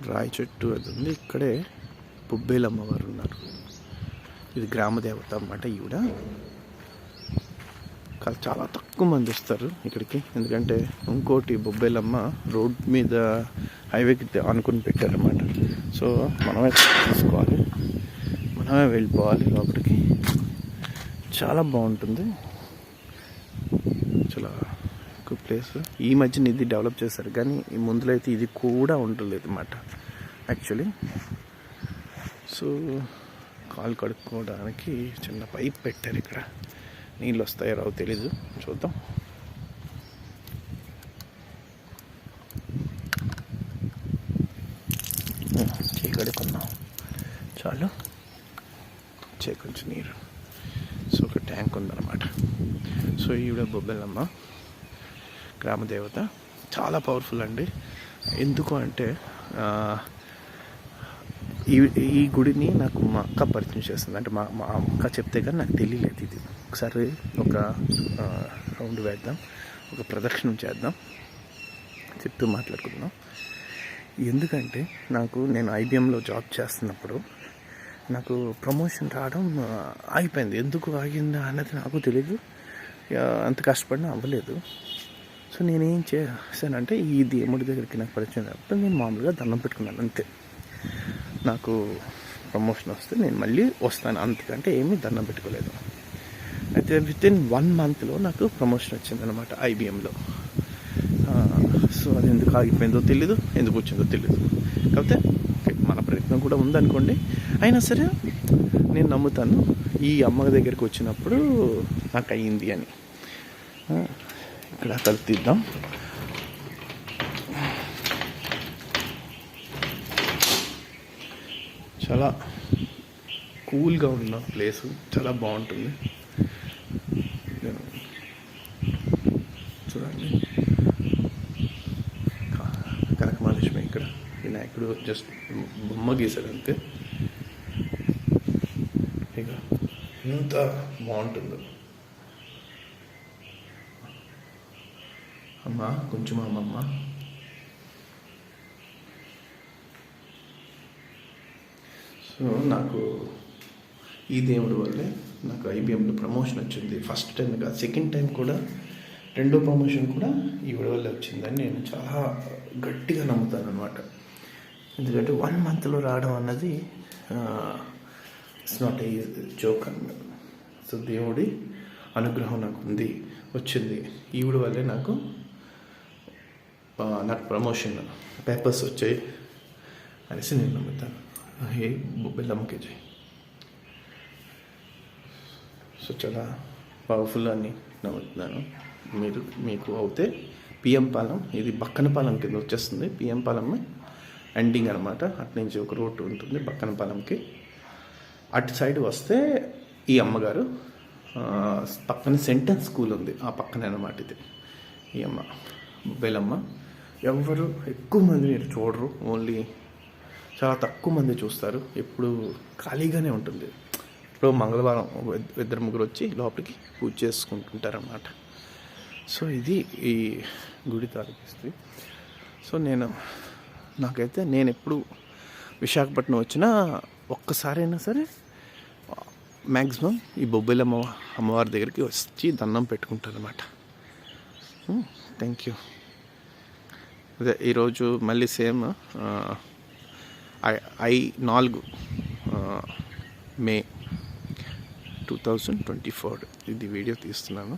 రాయి చెట్టు అది ఉంది. ఇక్కడే బొబ్బేలు అమ్మవారు ఉన్నారు. ఇది గ్రామ దేవత అన్నమాట. ఈవిడ చాలా తక్కువ మంది వస్తారు ఇక్కడికి, ఎందుకంటే ఇంకోటి బొబ్బేలమ్మ రోడ్ మీద హైవేకి అనుకుని పెట్టారన్నమాట. సో మనమే తీసుకోవాలి, మనమే వెళ్ళిపోవాలి లోపలికి. చాలా బాగుంటుంది, చాలా ఎక్కువ ప్లేస్. ఈ మధ్యన ఇది డెవలప్ చేశారు, కానీ ఈ ముందులో అయితే ఇది కూడా ఉండలేదు అన్నమాట యాక్చువల్లీ. సో కాలు కడుక్కోవడానికి చిన్న పైప్ పెట్టారు ఇక్కడ. నీళ్ళు వస్తాయో రావు తెలీదు, చూద్దాం. చేయి కడుక్కున్నాం చాలు, చేయి కొంచెం నీరు. సో ఒక ట్యాంక్ ఉందన్నమాట. సో ఈవిడ బొబ్బెలమ్మ గ్రామదేవత, చాలా పవర్ఫుల్ అండి. ఎందుకు అంటే ఈ గుడిని నాకు మా అక్క పరిచయం చేస్తుంది. అంటే మా అక్క చెప్తే కానీ నాకు తెలియలేదు ఇది. ఒకసారి ఒక రౌండ్ వేద్దాం, ఒక ప్రదక్షిణం చేద్దాం, చెప్తూ మాట్లాడుకుందాం. ఎందుకంటే నేను ఐబిఎంలో జాబ్ చేస్తున్నప్పుడు నాకు ప్రమోషన్ రావడం ఆగిపోయింది. ఎందుకు ఆగిందా అన్నది నాకు తెలియదు, అంత కష్టపడినా అవ్వలేదు. సో నేనేం చేశానంటే ఈ దేవుడి దగ్గరికి నాకు పరిచయం అయినప్పుడు నేను మామూలుగా దండం పెట్టుకున్నాను అంతే. నాకు ప్రమోషన్ వస్తే నేను మళ్ళీ వస్తాను, అంతకంటే ఏమీ దండం పెట్టుకోలేదు. అయితే వితిన్ 1 monthలో నాకు ప్రమోషన్ వచ్చిందనమాట ఐబిఎంలో. సో అది ఎందుకు ఆగిపోయిందో తెలీదు, ఎందుకు వచ్చిందో తెలీదు. కాకపోతే మన ప్రయత్నం కూడా ఉందనుకోండి. అయినా సరే నేను నమ్ముతాను ఈ అమ్మ దగ్గరికి వచ్చినప్పుడు నాకు అయ్యింది అని. ఇక్కడ తలుపు తీద్దాం. చాలా కూల్గా ఉన్న ప్లేసు, చాలా బాగుంటుంది. చూడండి, కనకమహాలక్ష్మి ఇక్కడ, వినాయకుడు జస్ట్ బొమ్మ గీసాడు అంతే. ఇక ఎంత బాగుంటుందో. అమ్మా కొంచెం అమ్మమ్మ. సో నాకు ఈ దేవుడి వల్లే నాకు ఐబిఎంలో ప్రమోషన్ వచ్చింది. ఫస్ట్ టైం కాదు, సెకండ్ టైం కూడా, రెండో ప్రమోషన్ కూడా ఈవిడ వల్లే వచ్చిందని నేను చాలా గట్టిగా నమ్ముతాను అనమాట. ఎందుకంటే 1 monthలో రావడం అన్నది ఇట్స్ నాట్ ఏ జోక్ అన్నమాట. సో దేవుడి అనుగ్రహం నాకు ఉంది, వచ్చింది. ఈవిడ వల్లే నాకు ప్రమోషన్ పేపర్స్ వచ్చాయి అనేసి నేను నమ్ముతాను. ఏ బొబ్బెలమ్మకి జై. సో చాలా పవర్ఫుల్ అని నమ్ముతున్నాను. మీకు అయితే పిఎం పాలెం, ఇది బక్కనపాలెం కింద వచ్చేస్తుంది. పిఎం పాలెం ఎండింగ్ అనమాట. అటు నుంచి ఒక రోడ్డు ఉంటుంది బక్కనపాలెంకి. అటు సైడ్ వస్తే ఈ అమ్మగారు, పక్కన సెంటెన్స్ స్కూల్ ఉంది, ఆ పక్కనే అనమాట ఇది ఈ అమ్మ బొబ్బెలమ్మ. ఎవరు ఎక్కువ మంది మీరు చూడరు, ఓన్లీ చాలా తక్కువ మంది చూస్తారు. ఎప్పుడు ఖాళీగానే ఉంటుంది. ఇప్పుడు మంగళవారం 2-3 వచ్చి లోపలికి పూజ చేసుకుంటుంటారన్నమాట. సో ఇది ఈ గుడి తాలూకిస్తుంది. సో నాకైతే నేను ఎప్పుడు విశాఖపట్నం వచ్చినా ఒక్కసారైనా సరే మ్యాక్సిమం ఈ బొబ్బెలమ్మ అమ్మవారి దగ్గరికి వచ్చి దండం పెట్టుకుంటారన్నమాట. Thank you. అదే ఈరోజు మళ్ళీ సేమ్ 4 మే 2024 ఇది వీడియో తీస్తున్నాను.